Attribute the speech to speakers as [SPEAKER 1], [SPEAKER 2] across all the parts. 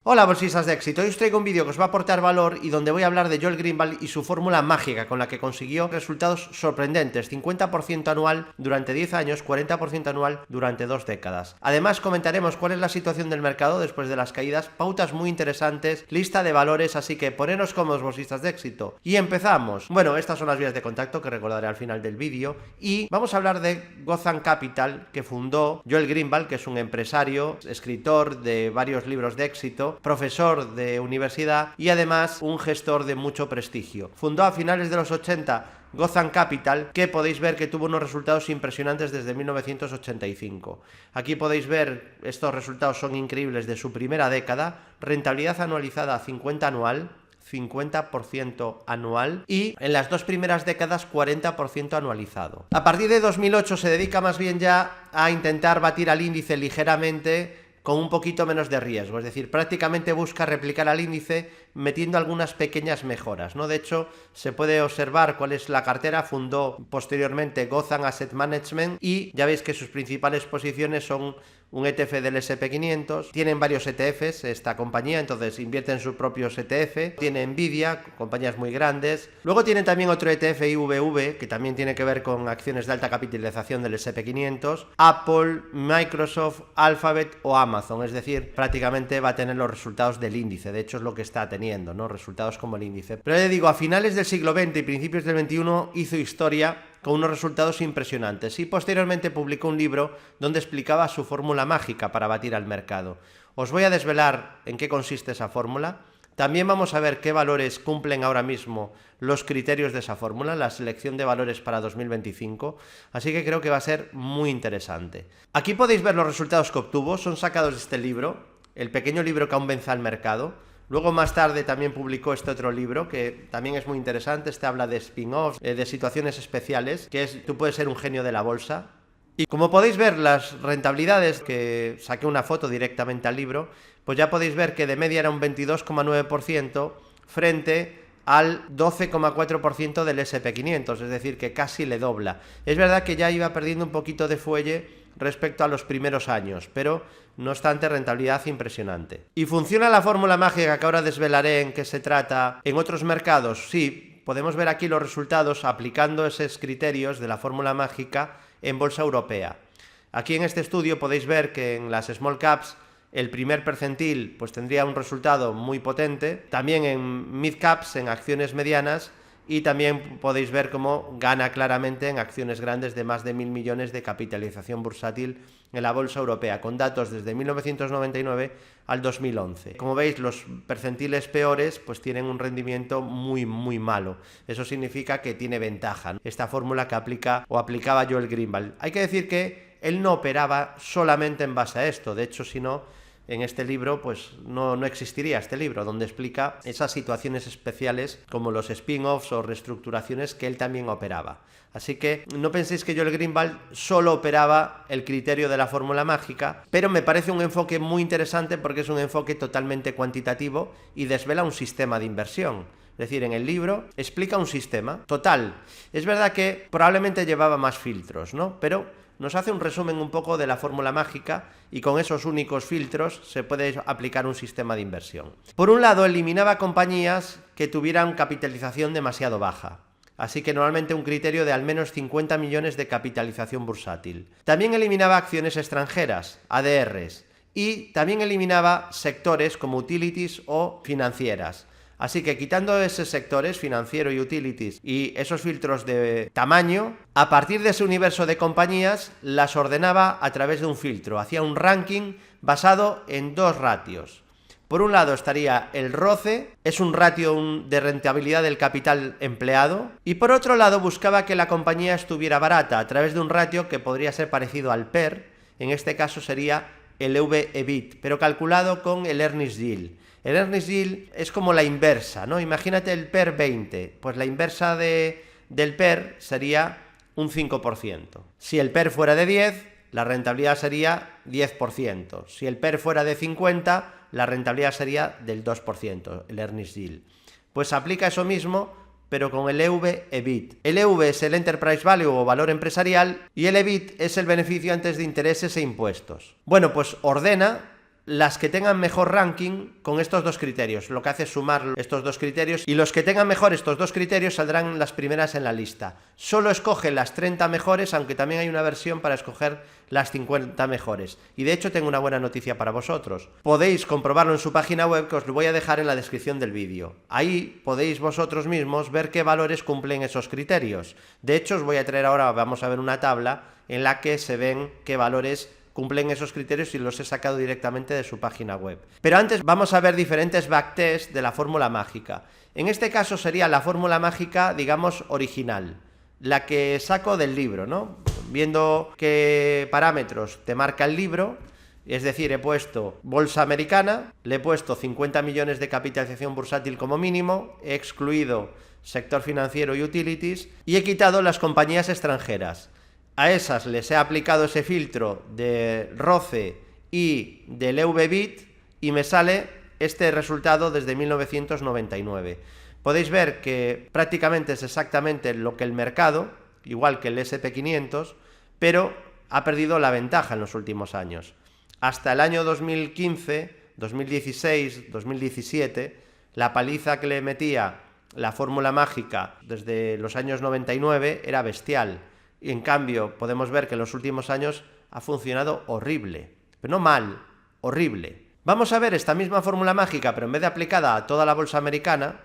[SPEAKER 1] Hola bolsistas de éxito, hoy os traigo un vídeo que os va a aportar valor y donde voy a hablar de Joel Greenwald y su fórmula mágica con la que consiguió resultados sorprendentes, 50% anual durante 10 años, 40% anual durante 2 décadas. Además comentaremos cuál es la situación del mercado después de las caídas, pautas muy interesantes, lista de valores, así que poneros cómodos bolsistas de éxito. Y empezamos. Bueno, estas son las vías de contacto que recordaré al final del vídeo y vamos a hablar de Gotham Capital que fundó Joel Greenwald, que es un empresario, escritor de varios libros de éxito, profesor de universidad y además un gestor de mucho prestigio. Fundó a finales de los 80 Gotham Capital, que podéis ver que tuvo unos resultados impresionantes desde 1985. Aquí podéis ver, estos resultados son increíbles de su primera década, rentabilidad anualizada 50 anual, 50% anual y en las dos primeras décadas 40% anualizado. A partir de 2008 se dedica más bien ya a intentar batir al índice ligeramente con un poquito menos de riesgo, es decir, prácticamente busca replicar al índice metiendo algunas pequeñas mejoras, ¿no? De hecho, se puede observar cuál es la cartera. Fundó posteriormente Gotham Asset Management y ya veis que sus principales posiciones son un ETF del SP500, tienen varios ETFs esta compañía, entonces invierte en sus propios ETF, tiene Nvidia, compañías muy grandes, luego tiene también otro ETF IVV, que también tiene que ver con acciones de alta capitalización del SP500, Apple, Microsoft, Alphabet o Amazon, es decir, prácticamente va a tener los resultados del índice, de hecho es lo que está teniendo, ¿no? Resultados como el índice. Pero le digo, a finales del siglo XX y principios del XXI hizo historia con unos resultados impresionantes y posteriormente publicó un libro donde explicaba su fórmula mágica para batir al mercado. Os voy a desvelar en qué consiste esa fórmula. También vamos a ver qué valores cumplen ahora mismo los criterios de esa fórmula, la selección de valores para 2025, así que creo que va a ser muy interesante. Aquí podéis ver los resultados que obtuvo, son sacados de este libro, el pequeño libro que aún vence al mercado. Luego más tarde también publicó este otro libro que también es muy interesante, este habla de spin-offs, de situaciones especiales, que es tú puedes ser un genio de la bolsa. Y como podéis ver las rentabilidades, que saqué una foto directamente al libro, pues ya podéis ver que de media era un 22,9% frente al 12,4% del SP500, es decir, que casi le dobla. Es verdad que ya iba perdiendo un poquito de fuelle respecto a los primeros años, pero no obstante rentabilidad impresionante. ¿Y funciona la fórmula mágica que ahora desvelaré en qué se trata en otros mercados? Sí, podemos ver aquí los resultados aplicando esos criterios de la fórmula mágica en bolsa europea. Aquí en este estudio podéis ver que en las small caps el primer percentil pues tendría un resultado muy potente, también en mid caps, en acciones medianas, y también podéis ver cómo gana claramente en acciones grandes de más de 1.000 millones de capitalización bursátil en la bolsa europea, con datos desde 1999 al 2011. Como veis, los percentiles peores pues tienen un rendimiento muy malo. Eso significa que tiene ventaja, ¿no? Esta fórmula que aplica o aplicaba Joel Greenwald. Hay que decir que él no operaba solamente en base a esto, de hecho, si no, en este libro pues no existiría este libro, donde explica esas situaciones especiales como los spin-offs o reestructuraciones que él también operaba. Así que no penséis que Joel Greenwald solo operaba el criterio de la fórmula mágica, pero me parece un enfoque muy interesante porque es un enfoque totalmente cuantitativo y desvela un sistema de inversión. Es decir, en el libro explica un sistema total. Es verdad que probablemente llevaba más filtros, ¿no? Pero nos hace un resumen un poco de la fórmula mágica y con esos únicos filtros se puede aplicar un sistema de inversión. Por un lado, eliminaba compañías que tuvieran capitalización demasiado baja, así que normalmente un criterio de al menos 50 millones de capitalización bursátil. También eliminaba acciones extranjeras, ADRs, y también eliminaba sectores como utilities o financieras. Así que quitando esos sectores, financiero y utilities, y esos filtros de tamaño, a partir de ese universo de compañías, las ordenaba a través de un filtro. Hacía un ranking basado en dos ratios. Por un lado estaría el ROCE, es un ratio de rentabilidad del capital empleado, y por otro lado buscaba que la compañía estuviera barata a través de un ratio que podría ser parecido al PER, en este caso sería el EV/EBIT, pero calculado con el Earnings Yield. El Earnings Yield es como la inversa, ¿no? Imagínate el PER 20, pues la inversa del PER sería un 5%. Si el PER fuera de 10, la rentabilidad sería 10%. Si el PER fuera de 50, la rentabilidad sería del 2%, el Earnings Yield. Pues aplica eso mismo, pero con el EV/EBIT. El EV es el Enterprise Value o valor empresarial y el EBIT es el beneficio antes de intereses e impuestos. Bueno, pues ordena las que tengan mejor ranking con estos dos criterios. Lo que hace es sumar estos dos criterios y los que tengan mejor estos dos criterios saldrán las primeras en la lista. Solo escoge las 30 mejores, aunque también hay una versión para escoger las 50 mejores. Y de hecho tengo una buena noticia para vosotros. Podéis comprobarlo en su página web, que os lo voy a dejar en la descripción del vídeo. Ahí podéis vosotros mismos ver qué valores cumplen esos criterios. De hecho, os voy a traer ahora, vamos a ver una tabla en la que se ven qué valores cumplen esos criterios y los he sacado directamente de su página web. Pero antes vamos a ver diferentes backtests de la fórmula mágica. En este caso sería la fórmula mágica, digamos, original, la que saco del libro, ¿no? Viendo qué parámetros te marca el libro, es decir, he puesto bolsa americana, le he puesto 50 millones de capitalización bursátil como mínimo, he excluido sector financiero y utilities y he quitado las compañías extranjeras. A esas les he aplicado ese filtro de ROCE y del EV/BIT y me sale este resultado desde 1999. Podéis ver que prácticamente es exactamente lo que el mercado, igual que el S&P 500, pero ha perdido la ventaja en los últimos años. Hasta el año 2015, 2016, 2017, la paliza que le metía la fórmula mágica desde los años 99 era bestial. Y en cambio podemos ver que en los últimos años ha funcionado horrible, pero no mal, horrible. Vamos a ver esta misma fórmula mágica, pero en vez de aplicada a toda la bolsa americana,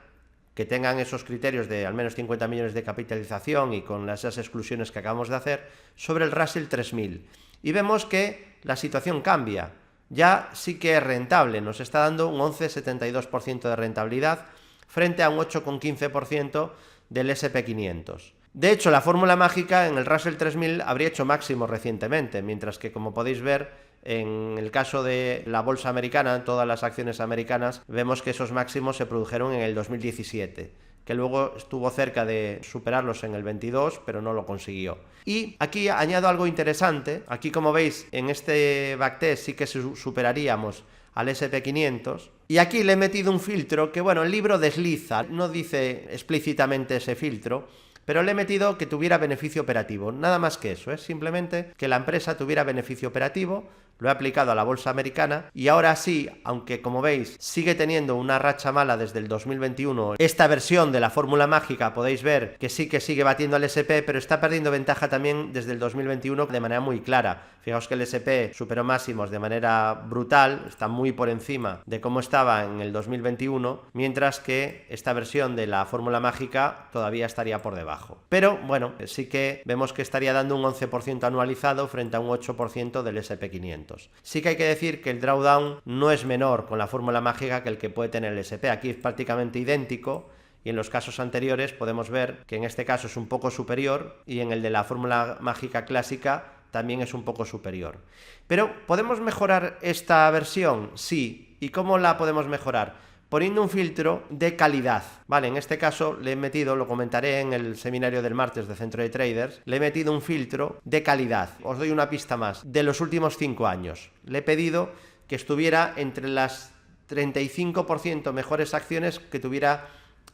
[SPEAKER 1] que tengan esos criterios de al menos 50 millones de capitalización y con esas exclusiones que acabamos de hacer, sobre el Russell 3000. Y vemos que la situación cambia. Ya sí que es rentable, nos está dando un 11,72% de rentabilidad frente a un 8,15% del S&P 500. De hecho, la fórmula mágica en el Russell 3000 habría hecho máximos recientemente, mientras que, como podéis ver, en el caso de la bolsa americana, todas las acciones americanas, vemos que esos máximos se produjeron en el 2017, que luego estuvo cerca de superarlos en el 22, pero no lo consiguió. Y aquí añado algo interesante. Aquí, como veis, en este backtest sí que superaríamos al S&P 500, y aquí le he metido un filtro que, bueno, el libro desliza, no dice explícitamente ese filtro, pero le he metido que tuviera beneficio operativo, nada más que eso, simplemente que la empresa tuviera beneficio operativo. Lo he aplicado a la bolsa americana y ahora sí, aunque como veis sigue teniendo una racha mala desde el 2021, esta versión de la fórmula mágica podéis ver que sí que sigue batiendo al S&P, pero está perdiendo ventaja también desde el 2021 de manera muy clara. Fijaos que el S&P superó máximos de manera brutal, está muy por encima de cómo estaba en el 2021, mientras que esta versión de la fórmula mágica todavía estaría por debajo. Pero bueno, sí que vemos que estaría dando un 11% anualizado frente a un 8% del S&P 500. Sí que hay que decir que el drawdown no es menor con la fórmula mágica que el que puede tener el S&P. Aquí es prácticamente idéntico y en los casos anteriores podemos ver que en este caso es un poco superior y en el de la fórmula mágica clásica también es un poco superior. Pero ¿podemos mejorar esta versión? Sí. ¿Y cómo la podemos mejorar? Poniendo un filtro de calidad. Vale, en este caso le he metido, lo comentaré en el seminario del martes de Centro de Traders, le he metido un filtro de calidad. Os doy una pista más. De los últimos 5 años. Le he pedido que estuviera entre las 35% mejores acciones que tuviera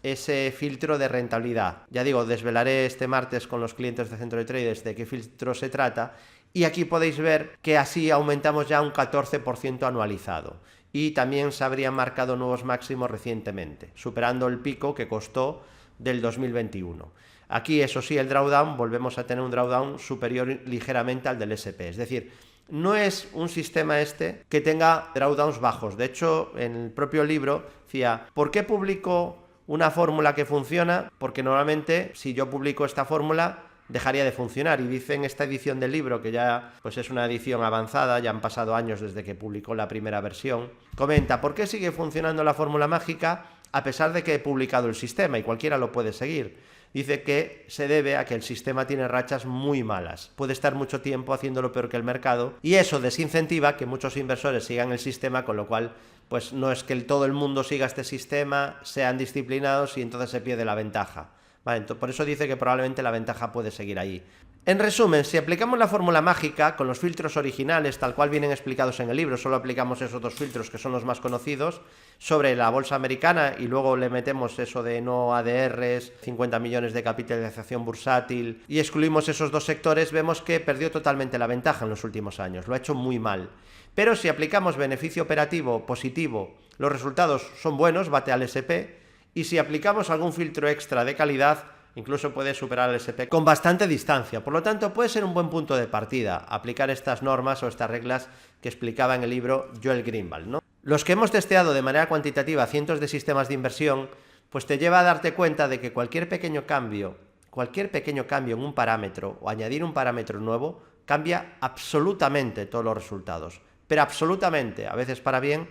[SPEAKER 1] ese filtro de rentabilidad. Ya digo, desvelaré este martes con los clientes de Centro de Traders de qué filtro se trata. Y aquí podéis ver que así aumentamos ya un 14% anualizado. Y también se habrían marcado nuevos máximos recientemente, superando el pico que costó del 2021. Aquí, eso sí, el drawdown, volvemos a tener un drawdown superior ligeramente al del S&P. Es decir, no es un sistema este que tenga drawdowns bajos. De hecho, en el propio libro decía, ¿por qué publico una fórmula que funciona? Porque normalmente, si yo publico esta fórmula, dejaría de funcionar. Y dice en esta edición del libro, que ya pues es una edición avanzada, ya han pasado años desde que publicó la primera versión, comenta, ¿por qué sigue funcionando la fórmula mágica a pesar de que he publicado el sistema? Y cualquiera lo puede seguir. Dice que se debe a que el sistema tiene rachas muy malas, puede estar mucho tiempo haciéndolo peor que el mercado, y eso desincentiva que muchos inversores sigan el sistema, con lo cual pues no es que todo el mundo siga este sistema, sean disciplinados y entonces se pierde la ventaja. Vale, por eso dice que probablemente la ventaja puede seguir ahí. En resumen, si aplicamos la fórmula mágica con los filtros originales, tal cual vienen explicados en el libro, solo aplicamos esos dos filtros que son los más conocidos, sobre la bolsa americana y luego le metemos eso de no ADRs, 50 millones de capitalización bursátil y excluimos esos dos sectores, vemos que perdió totalmente la ventaja en los últimos años, lo ha hecho muy mal. Pero si aplicamos beneficio operativo positivo, los resultados son buenos, bate al S&P, y si aplicamos algún filtro extra de calidad, incluso puede superar al S&P con bastante distancia. Por lo tanto, puede ser un buen punto de partida aplicar estas normas o estas reglas que explicaba en el libro Joel Greenwald, ¿no? Los que hemos testeado de manera cuantitativa cientos de sistemas de inversión, pues te lleva a darte cuenta de que cualquier pequeño cambio en un parámetro o añadir un parámetro nuevo cambia absolutamente todos los resultados. Pero absolutamente, a veces para bien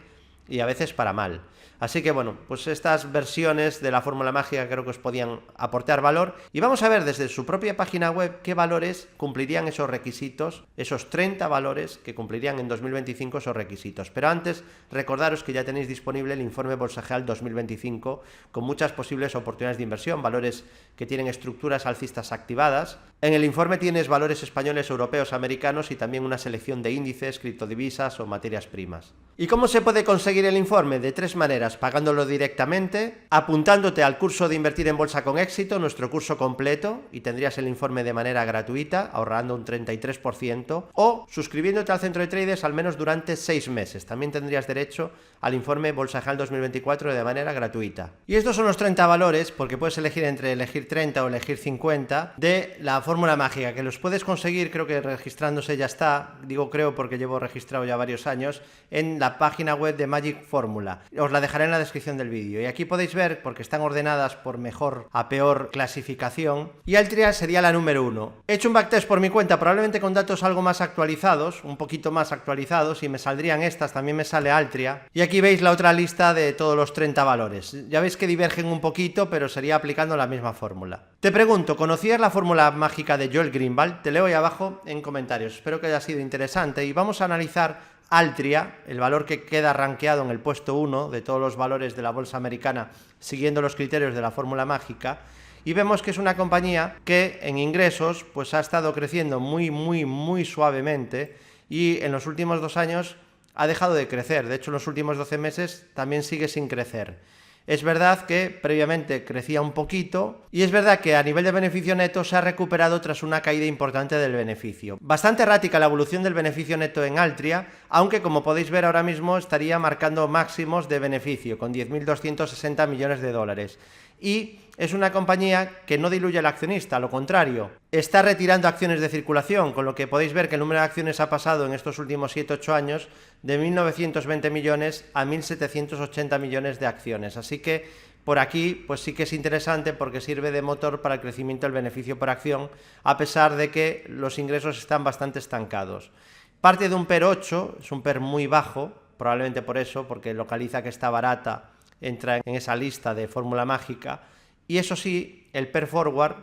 [SPEAKER 1] y a veces para mal. Así que bueno, pues estas versiones de la fórmula mágica creo que os podían aportar valor y vamos a ver desde su propia página web qué valores cumplirían esos requisitos, esos 30 valores que cumplirían en 2025 esos requisitos. Pero antes, recordaros que ya tenéis disponible el informe Bolsageal 2025 con muchas posibles oportunidades de inversión, valores que tienen estructuras alcistas activadas. En el informe tienes valores españoles, europeos, americanos y también una selección de índices, criptodivisas o materias primas. ¿Y cómo se puede conseguir el informe? De tres maneras: pagándolo directamente, apuntándote al curso de Invertir en Bolsa con Éxito, nuestro curso completo, y tendrías el informe de manera gratuita, ahorrando un 33%, o suscribiéndote al centro de traders al menos durante 6 meses. También tendrías derecho al informe Bolsageal 2024 de manera gratuita. Y estos son los 30 valores, porque puedes elegir entre elegir 30 o elegir 50, de la fórmula mágica, que los puedes conseguir, creo que registrándose ya está, digo creo porque llevo registrado ya varios años, en la página web de Magic Fórmula. Os la dejaré en la descripción del vídeo. Y aquí podéis ver, porque están ordenadas por mejor a peor clasificación, y Altria sería la número 1. He hecho un backtest por mi cuenta, probablemente con datos algo más actualizados, un poquito más actualizados, y me saldrían estas, también me sale Altria. Y aquí veis la otra lista de todos los 30 valores. Ya veis que divergen un poquito, pero sería aplicando la misma fórmula. Te pregunto, ¿conocías la fórmula mágica de Joel Greenwald? Te leo ahí abajo en comentarios. Espero que haya sido interesante y vamos a analizar Altria, el valor que queda rankeado en el puesto 1 de todos los valores de la bolsa americana siguiendo los criterios de la fórmula mágica, y vemos que es una compañía que en ingresos pues ha estado creciendo muy suavemente y en los últimos 2 años ha dejado de crecer. De hecho, en los últimos 12 meses también sigue sin crecer. Es verdad que previamente crecía un poquito y es verdad que a nivel de beneficio neto se ha recuperado tras una caída importante del beneficio. Bastante errática la evolución del beneficio neto en Altria, aunque como podéis ver ahora mismo estaría marcando máximos de beneficio con 10.260 millones de dólares. Y es una compañía que no diluye al accionista, a lo contrario, está retirando acciones de circulación, con lo que podéis ver que el número de acciones ha pasado en estos últimos 7-8 años de 1.920 millones a 1.780 millones de acciones. Así que por aquí pues sí que es interesante porque sirve de motor para el crecimiento del beneficio por acción, a pesar de que los ingresos están bastante estancados. Parte de un PER 8, es un PER muy bajo, probablemente por eso, porque localiza que está barata, entra en esa lista de fórmula mágica, y eso sí, el PER Forward,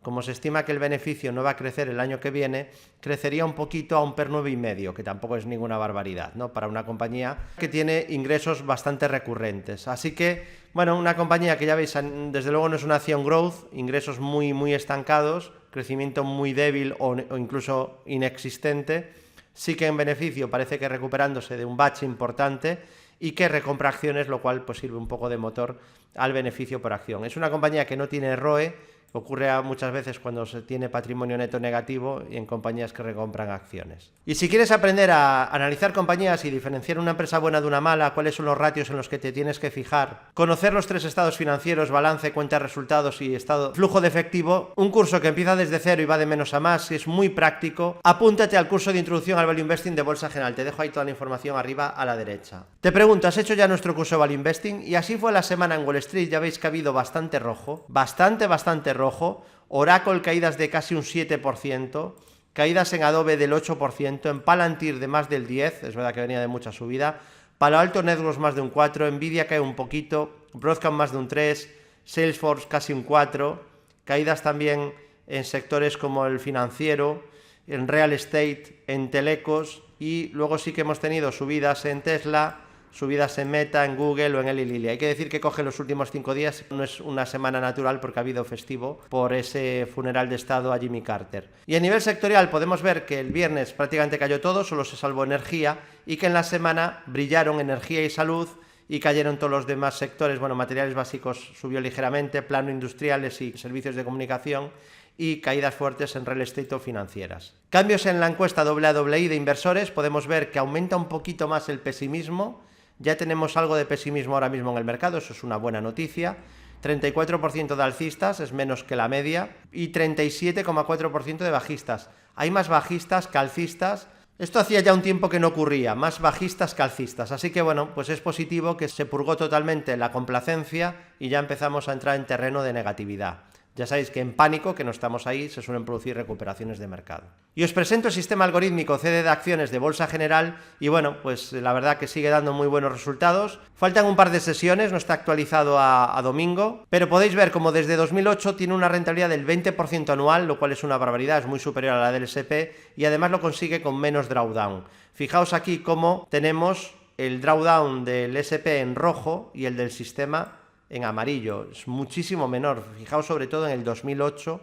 [SPEAKER 1] como se estima que el beneficio no va a crecer el año que viene, crecería un poquito a un PER 9,5, que tampoco es ninguna barbaridad, ¿no?, para una compañía que tiene ingresos bastante recurrentes. Así que, bueno, una compañía que ya veis, desde luego no es una acción growth, ingresos muy estancados, crecimiento muy débil o incluso inexistente, sí que en beneficio parece que recuperándose de un bache importante, y que recompra acciones, lo cual pues sirve un poco de motor al beneficio por acción. Es una compañía que no tiene ROE, ocurre muchas veces cuando se tiene patrimonio neto negativo y en compañías que recompran acciones. Y si quieres aprender a analizar compañías y diferenciar una empresa buena de una mala, cuáles son los ratios en los que te tienes que fijar, conocer los 3 estados financieros, balance, cuenta de resultados y flujo de efectivo, un curso que empieza desde cero y va de menos a más, es muy práctico, apúntate al curso de introducción al Value Investing de Bolsa General, te dejo ahí toda la información arriba a la derecha. Te pregunto, ¿has hecho ya nuestro curso de Value Investing? Y así fue la semana en Wall Street, ya veis que ha habido bastante rojo, bastante rojo. Oracle caídas de casi un 7%, caídas en Adobe del 8%, en Palantir de más del 10%, es verdad que venía de mucha subida, Palo Alto Networks más de un 4%, Nvidia cae un poquito, Broadcom más de un 3%, Salesforce casi un 4%, caídas también en sectores como el financiero, en real estate, en telecos, y luego sí que hemos tenido subidas en Tesla, subidas en Meta, en Google o en Eli Lilly. Hay que decir que coge los últimos 5 días, no es una semana natural porque ha habido festivo por ese funeral de estado a Jimmy Carter. Y a nivel sectorial podemos ver que el viernes prácticamente cayó todo, solo se salvó energía, y que en la semana brillaron energía y salud y cayeron todos los demás sectores. Bueno, materiales básicos subió ligeramente, plano industriales y servicios de comunicación, y caídas fuertes en real estate o financieras. Cambios en la encuesta AAI de inversores, podemos ver que aumenta un poquito más el pesimismo. Ya tenemos algo de pesimismo ahora mismo en el mercado, eso es una buena noticia. 34% de alcistas, es menos que la media, y 37,4% de bajistas. Hay más bajistas que alcistas. Esto hacía ya un tiempo que no ocurría, más bajistas que alcistas. Así que bueno, pues es positivo que se purgó totalmente la complacencia y ya empezamos a entrar en terreno de negatividad. Ya sabéis que en pánico, que no estamos ahí, se suelen producir recuperaciones de mercado. Y os presento el sistema algorítmico CD de acciones de Bolsa General y bueno, pues la verdad que sigue dando muy buenos resultados. Faltan un par de sesiones, no está actualizado a domingo, pero podéis ver como desde 2008 tiene una rentabilidad del 20% anual, lo cual es una barbaridad, es muy superior a la del SP y además lo consigue con menos drawdown. Fijaos aquí cómo tenemos el drawdown del SP en rojo y el del sistema en amarillo, es muchísimo menor. Fijaos sobre todo en el 2008,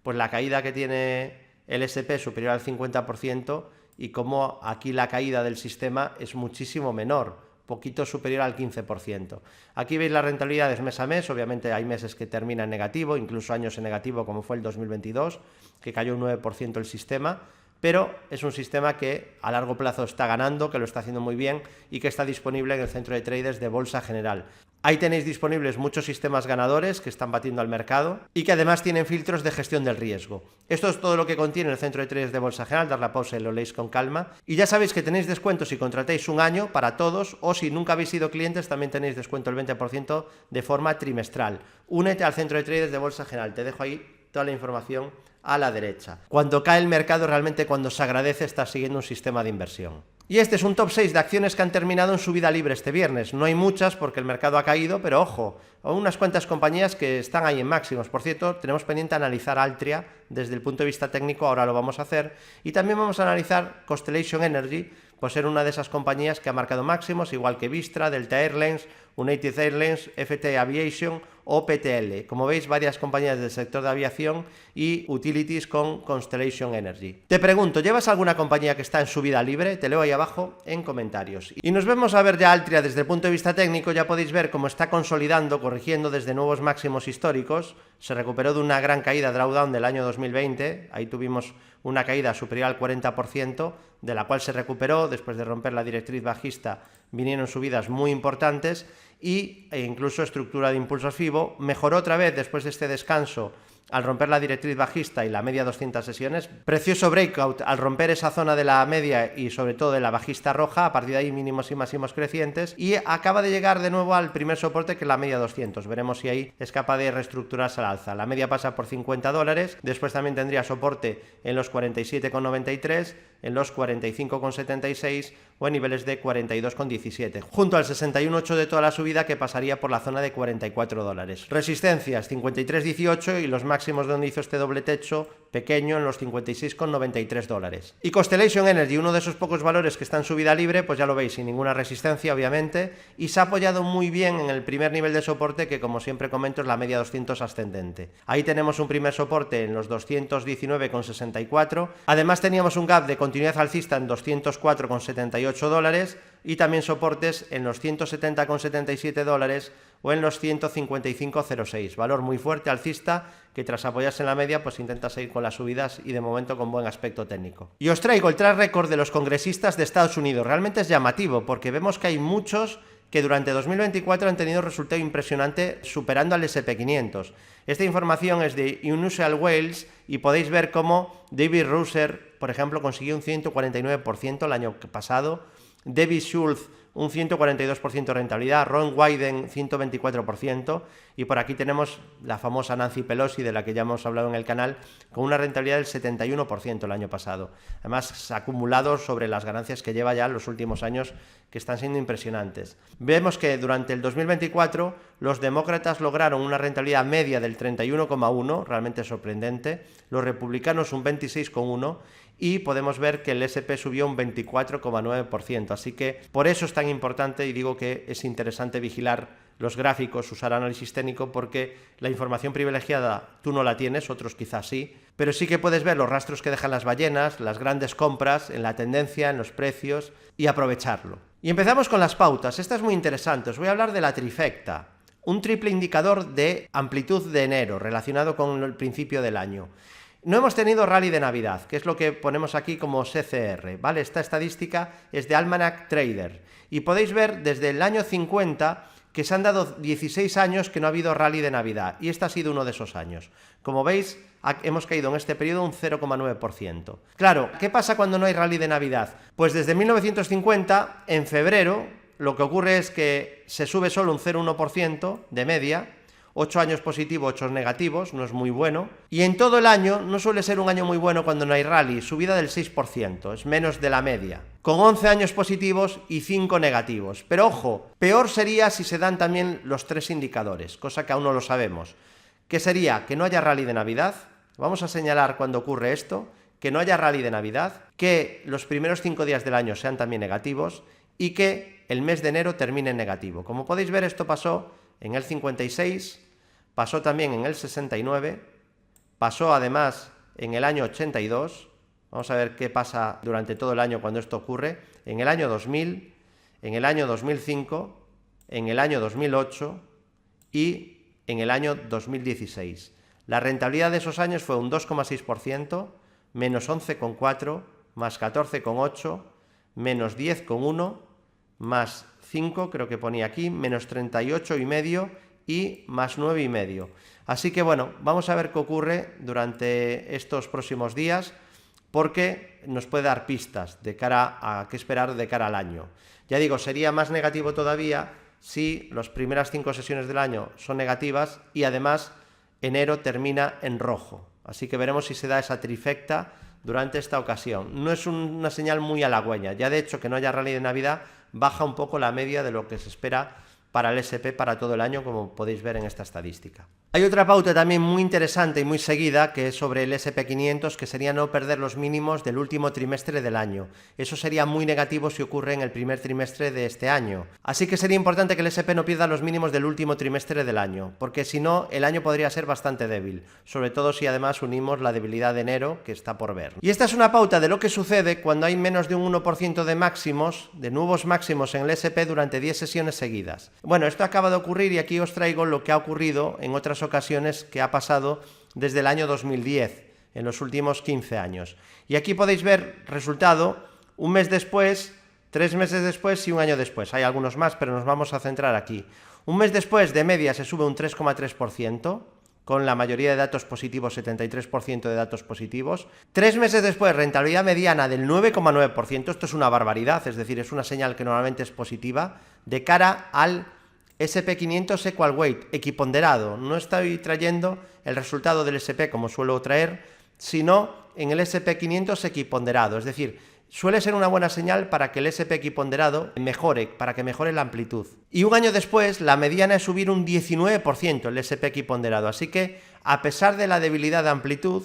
[SPEAKER 1] pues la caída que tiene el SP es superior al 50% y como aquí la caída del sistema es muchísimo menor, poquito superior al 15%. Aquí veis las rentabilidades mes a mes, obviamente hay meses que terminan en negativo, incluso años en negativo como fue el 2022, que cayó un 9% el sistema, pero es un sistema que a largo plazo está ganando, que lo está haciendo muy bien y que está disponible en el centro de traders de Bolsa General. Ahí tenéis disponibles muchos sistemas ganadores que están batiendo al mercado y que además tienen filtros de gestión del riesgo. Esto es todo lo que contiene el centro de traders de Bolsa General, dar la pausa y lo leéis con calma. Y ya sabéis que tenéis descuento si contratáis un año para todos o si nunca habéis sido clientes también tenéis descuento el 20% de forma trimestral. Únete al centro de traders de Bolsa General, te dejo ahí toda la información a la derecha. Cuando cae el mercado, realmente cuando se agradece estar siguiendo un sistema de inversión. Y este es un top 6 de acciones que han terminado en subida libre este viernes. No hay muchas porque el mercado ha caído, pero ojo, hay unas cuantas compañías que están ahí en máximos. Por cierto, tenemos pendiente analizar Altria desde el punto de vista técnico, ahora lo vamos a hacer. Y también vamos a analizar Constellation Energy, pues ser una de esas compañías que ha marcado máximos, igual que Vistra, Delta Airlines, United Airlines, FT Aviation o PTL. Como veis, varias compañías del sector de aviación y utilities con Constellation Energy. Te pregunto, ¿llevas alguna compañía que está en subida libre? Te leo ahí abajo en comentarios. Y nos vemos a ver ya Altria desde el punto de vista técnico. Ya podéis ver cómo está consolidando, corrigiendo desde nuevos máximos históricos. Se recuperó de una gran caída drawdown del año 2020. Ahí tuvimos una caída superior al 40%, de la cual se recuperó después de romper la directriz bajista. Vinieron subidas muy importantes e incluso estructura de impulsos FIBO. Mejoró otra vez después de este descanso al romper la directriz bajista y la media 200 sesiones. Precioso breakout al romper esa zona de la media y sobre todo de la bajista roja. A partir de ahí mínimos y máximos crecientes y acaba de llegar de nuevo al primer soporte, que es la media 200. Veremos si ahí es capaz de reestructurarse al alza. La media pasa por $50, después también tendría soporte en los 47,93, en los 45,76 o en niveles de 42,17, junto al 61,8 de toda la subida, que pasaría por la zona de $44. Resistencias 53,18 y los máximos donde hizo este doble techo pequeño en los 56,93 dólares. Y Constellation Energy, uno de esos pocos valores que está en subida libre, pues ya lo veis, sin ninguna resistencia obviamente, y se ha apoyado muy bien en el primer nivel de soporte, que como siempre comento es la media 200 ascendente. Ahí tenemos un primer soporte en los 219,64, además teníamos un gap de continuidad alcista en 204,78 dólares y también soportes en los 170,77 dólares o en los 155,06, valor muy fuerte alcista que tras apoyarse en la media pues intenta seguir con las subidas y de momento con buen aspecto técnico. Y os traigo el track record de los congresistas de Estados Unidos. Realmente es llamativo porque vemos que hay muchos que durante 2024 han tenido un resultado impresionante superando al SP500. Esta información es de Unusual Whales y podéis ver cómo David Ruser, por ejemplo, consiguió un 149% el año pasado, David Schultz un 142% de rentabilidad, Ron Wyden 124% y por aquí tenemos la famosa Nancy Pelosi, de la que ya hemos hablado en el canal, con una rentabilidad del 71% el año pasado. Además, acumulado sobre las ganancias que lleva ya en los últimos años, que están siendo impresionantes. Vemos que durante el 2024 los demócratas lograron una rentabilidad media del 31,1, realmente sorprendente, los republicanos un 26,1 y podemos ver que el S&P subió un 24,9%, así que por eso es tan importante y digo que es interesante vigilar los gráficos, usar análisis técnico, porque la información privilegiada tú no la tienes, otros quizás sí, pero sí que puedes ver los rastros que dejan las ballenas, las grandes compras en la tendencia, en los precios y aprovecharlo. Y empezamos con las pautas. Esta es muy interesante, os voy a hablar de la trifecta, un triple indicador de amplitud de enero relacionado con el principio del año. No hemos tenido rally de Navidad, que es lo que ponemos aquí como CCR, ¿vale? Esta estadística es de Almanac Trader y podéis ver desde el año 50 que se han dado 16 años que no ha habido rally de Navidad y este ha sido uno de esos años. Como veis, hemos caído en este periodo un 0,9%. Claro, ¿qué pasa cuando no hay rally de Navidad? Pues desde 1950, en febrero, lo que ocurre es que se sube solo un 0,1% de media, 8 años positivos, 8 negativos, no es muy bueno. Y en todo el año no suele ser un año muy bueno cuando no hay rally, subida del 6%, es menos de la media. Con 11 años positivos y 5 negativos. Pero ojo, peor sería si se dan también los 3 indicadores, cosa que aún no lo sabemos. ¿Qué sería? Que no haya rally de Navidad. Vamos a señalar cuando ocurre esto, que no haya rally de Navidad, que los primeros 5 días del año sean también negativos y que el mes de enero termine en negativo. Como podéis ver, esto pasó en el 56, pasó también en el 69, pasó además en el año 82, vamos a ver qué pasa durante todo el año cuando esto ocurre, en el año 2000, en el año 2005, en el año 2008 y en el año 2016. La rentabilidad de esos años fue un 2,6%, menos 11,4%, más 14,8%, menos 10,1%, más 5, creo que ponía aquí, menos 38,5% y más 9,5%. Así que bueno, vamos a ver qué ocurre durante estos próximos días, porque nos puede dar pistas de cara a qué esperar de cara al año. Ya digo, sería más negativo todavía si las primeras 5 sesiones del año son negativas y además enero termina en rojo. Así que veremos si se da esa trifecta durante esta ocasión. No es una señal muy halagüeña, ya de hecho que no haya rally de Navidad baja un poco la media de lo que se espera para el S&P para todo el año, como podéis ver en esta estadística. Hay otra pauta también muy interesante y muy seguida, que es sobre el S&P 500, que sería no perder los mínimos del último trimestre del año. Eso sería muy negativo si ocurre en el primer trimestre de este año. Así que sería importante que el S&P no pierda los mínimos del último trimestre del año, porque si no, el año podría ser bastante débil, sobre todo si además unimos la debilidad de enero, que está por ver. Y esta es una pauta de lo que sucede cuando hay menos de un 1% de máximos, de nuevos máximos en el S&P durante 10 sesiones seguidas. Bueno, esto acaba de ocurrir y aquí os traigo lo que ha ocurrido en otras ocasiones que ha pasado desde el año 2010, en los últimos 15 años. Y aquí podéis ver resultado un mes después, 3 meses después y un año después. Hay algunos más, pero nos vamos a centrar aquí. Un mes después, de media, se sube un 3,3%, con la mayoría de datos positivos, 73% de datos positivos. 3 meses después, rentabilidad mediana del 9,9%, esto es una barbaridad, es decir, es una señal que normalmente es positiva, de cara al S&P 500 Equal Weight, equiponderado. No estoy trayendo el resultado del S&P como suelo traer, sino en el S&P 500 equiponderado, es decir, suele ser una buena señal para que el S&P equiponderado mejore, para que mejore la amplitud. Y un año después, la mediana es subir un 19% el S&P equiponderado, así que a pesar de la debilidad de amplitud,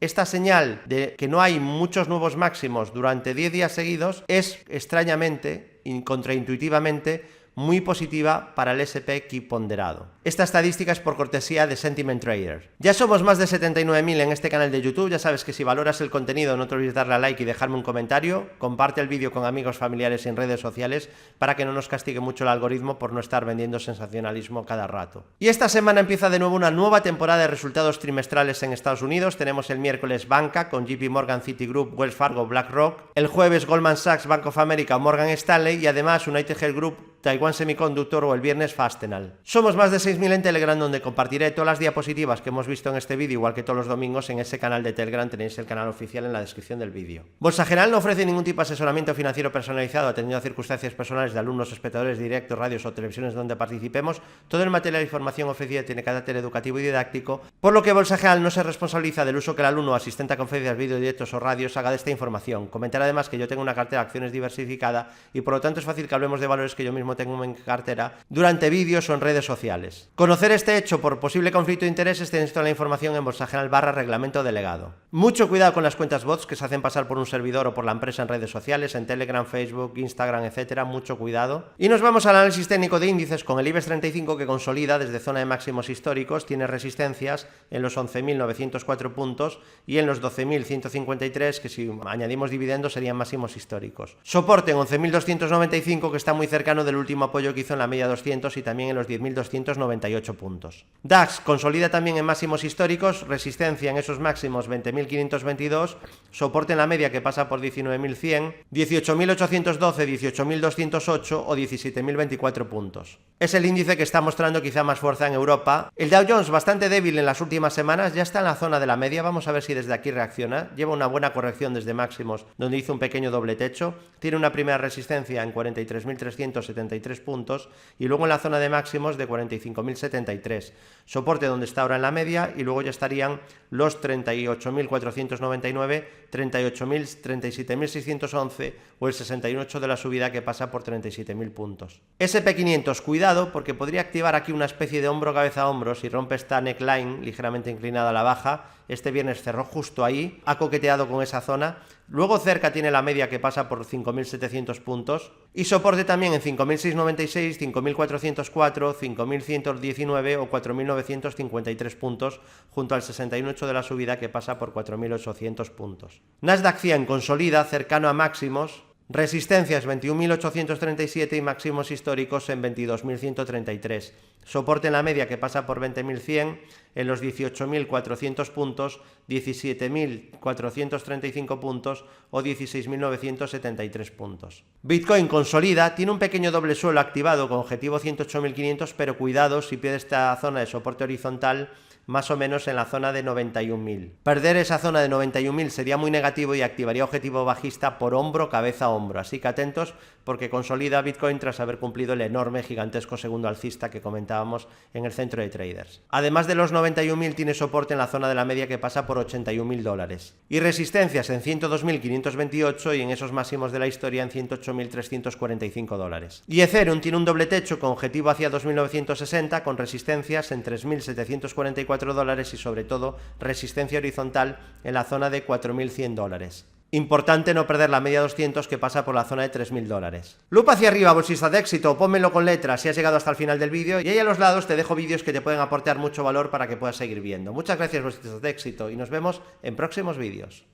[SPEAKER 1] esta señal de que no hay muchos nuevos máximos durante 10 días seguidos es extrañamente y contraintuitivamente muy positiva para el S&P equiponderado. Esta estadística es por cortesía de Sentiment Trader. Ya somos más de 79.000 en este canal de YouTube, ya sabes que si valoras el contenido no te olvides darle a like y dejarme un comentario, comparte el vídeo con amigos, familiares y en redes sociales para que no nos castigue mucho el algoritmo por no estar vendiendo sensacionalismo cada rato. Y esta semana empieza de nuevo una nueva temporada de resultados trimestrales en Estados Unidos. Tenemos el miércoles banca con JP Morgan, Citigroup, Wells Fargo, BlackRock, el jueves Goldman Sachs, Bank of America, Morgan Stanley y además United Health Group, Taiwan Semiconductor o el viernes Fastenal. Somos más de 6.000 en Telegram, donde compartiré todas las diapositivas que hemos visto en este vídeo, igual que todos los domingos en ese canal de Telegram. Tenéis el canal oficial en la descripción del vídeo. Bolsa General no ofrece ningún tipo de asesoramiento financiero personalizado atendiendo a circunstancias personales de alumnos, espectadores, directos, radios o televisiones donde participemos. Todo el material e información ofrecida tiene carácter educativo y didáctico, por lo que Bolsa General no se responsabiliza del uso que el alumno o asistente a conferencias, vídeos, directos o radios haga de esta información. Comentar además que yo tengo una cartera de acciones diversificada y por lo tanto es fácil que hablemos de valores que yo mismo mismo tengo en cartera, durante vídeos o en redes sociales. Conocer este hecho por posible conflicto de intereses, tenéis toda la información en bolsageneral/reglamento delegado. Mucho cuidado con las cuentas bots que se hacen pasar por un servidor o por la empresa en redes sociales, en Telegram, Facebook, Instagram, etcétera. Mucho cuidado. Y nos vamos al análisis técnico de índices con el IBEX 35, que consolida desde zona de máximos históricos, tiene resistencias en los 11.904 puntos y en los 12.153, que si añadimos dividendos serían máximos históricos. Soporte en 11.295, que está muy cercano del último apoyo que hizo en la media 200 y también en los 10.298 puntos. DAX consolida también en máximos históricos, resistencia en esos máximos 20.522, soporte en la media que pasa por 19.100, 18.812, 18.208 o 17.024 puntos. Es el índice que está mostrando quizá más fuerza en Europa. El Dow Jones, bastante débil en las últimas semanas, ya está en la zona de la media. Vamos a ver si desde aquí reacciona. Lleva una buena corrección desde máximos, donde hizo un pequeño doble techo. Tiene una primera resistencia en 43.373 puntos y luego en la zona de máximos de 45.073. Soporte donde está ahora en la media y luego ya estarían los 38.499, 38.000, 37.611 o el 68 de la subida que pasa por 37.000 puntos. SP500, cuidado porque podría activar aquí una especie de hombro cabeza a hombro si rompe esta neckline ligeramente inclinada a la baja. Este viernes cerró justo ahí, ha coqueteado con esa zona. Luego cerca tiene la media que pasa por 5.700 puntos y soporte también en 5.696, 5.404, 5.119 o 4.953 puntos junto al 68 de la subida que pasa por 4.800 puntos. Nasdaq 100 consolida cercano a máximos. Resistencias 21.837 y máximos históricos en 22.133. Soporte en la media que pasa por 20.100 en los 18.400 puntos, 17.435 puntos o 16.973 puntos. Bitcoin consolida, tiene un pequeño doble suelo activado con objetivo 108.500, pero cuidado si pierde esta zona de soporte horizontal más o menos en la zona de 91.000. Perder esa zona de 91.000 sería muy negativo y activaría objetivo bajista por hombro, cabeza a hombro. Así que atentos porque consolida Bitcoin tras haber cumplido el enorme, gigantesco segundo alcista que comentábamos en el centro de traders. Además de los 91.000 tiene soporte en la zona de la media que pasa por $81.000. Y resistencias en 102.528 y en esos máximos de la historia en $108.345. Y Ethereum tiene un doble techo con objetivo hacia 2.960 con resistencias en $3.744 y sobre todo resistencia horizontal en la zona de $4.100. Importante no perder la media 200 que pasa por la zona de $3.000. Lupa hacia arriba, bolsista de éxito, pónmelo con letras si has llegado hasta el final del vídeo y ahí a los lados te dejo vídeos que te pueden aportar mucho valor para que puedas seguir viendo. Muchas gracias, bolsistas de éxito, y nos vemos en próximos vídeos.